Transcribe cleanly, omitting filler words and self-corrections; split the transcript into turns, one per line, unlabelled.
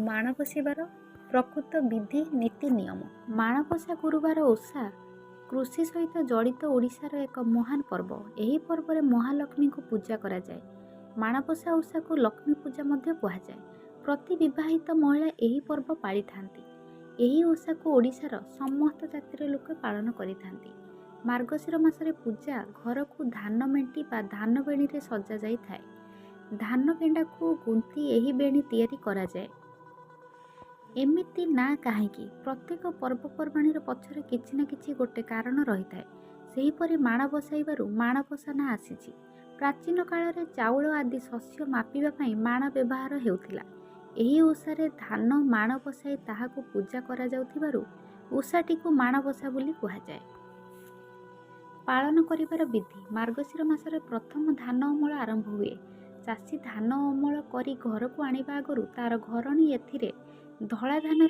ମାଣବସାଇବାର ପ୍ରକୃତ ବିଧି ନୀତି ନିୟମ। ମାଣବସା ଗୁରୁବାର ଓଷା କୃଷି ସହିତ ଜଡ଼ିତ ଓଡ଼ିଶାର ଏକ ମହାନ ପର୍ବ। ଏହି ପର୍ବରେ ମହାଲକ୍ଷ୍ମୀଙ୍କୁ ପୂଜା କରାଯାଏ। ମାଣବସା ଓଷାକୁ ଲକ୍ଷ୍ମୀ ପୂଜା ମଧ୍ୟ କୁହାଯାଏ। ପ୍ରତି ବିବାହିତ ମହିଳା ଏହି ପର୍ବ ପାଳିଥାନ୍ତି। ଏହି ଓଷାକୁ ଓଡ଼ିଶାର ସମସ୍ତ ଜାତିର ଲୋକ ପାଳନ କରିଥାନ୍ତି। ମାର୍ଗଶିର ମାସରେ ପୂଜା ଘରକୁ ଧାନ ମେଣ୍ଟି ବା ଧାନ ବେଣୀରେ ସଜାଯାଇଥାଏ। ଧାନ କେଣ୍ଡାକୁ ଗୁନ୍ଥି ଏହି ବେଣୀ ତିଆରି କରାଯାଏ। ଏମିତି ନା କାହିଁକି ପ୍ରତ୍ୟେକ ପର୍ବପର୍ବାଣୀର ପଛରେ କିଛି ନା କିଛି ଗୋଟେ କାରଣ ରହିଥାଏ। ସେହିପରି ମାଣ ବସାଇବାରୁ ମାଣବସା ନାଁ ଆସିଛି। ପ୍ରାଚୀନ କାଳରେ ଚାଉଳ ଆଦି ଶସ୍ୟ ମାପିବା ପାଇଁ ମାଣ ବ୍ୟବହାର ହେଉଥିଲା। ଏହି ଓଷାରେ ଧାନ ମାଣ ବସାଇ ତାହାକୁ ପୂଜା କରାଯାଉଥିବାରୁ ଓଷାଟିକୁ ମାଣବସା ବୋଲି କୁହାଯାଏ। ପାଳନ କରିବାର ବିଧି। ମାର୍ଗଶିର ମାସରେ ପ୍ରଥମ ଧାନ ଅମଳ ଆରମ୍ଭ ହୁଏ। ଚାଷୀ ଧାନ ଅମଳ କରି ଘରକୁ ଆଣିବା ଆଗରୁ ତାର ଘରଣୀ ଏଥିରେ ଧଳା ଧାନର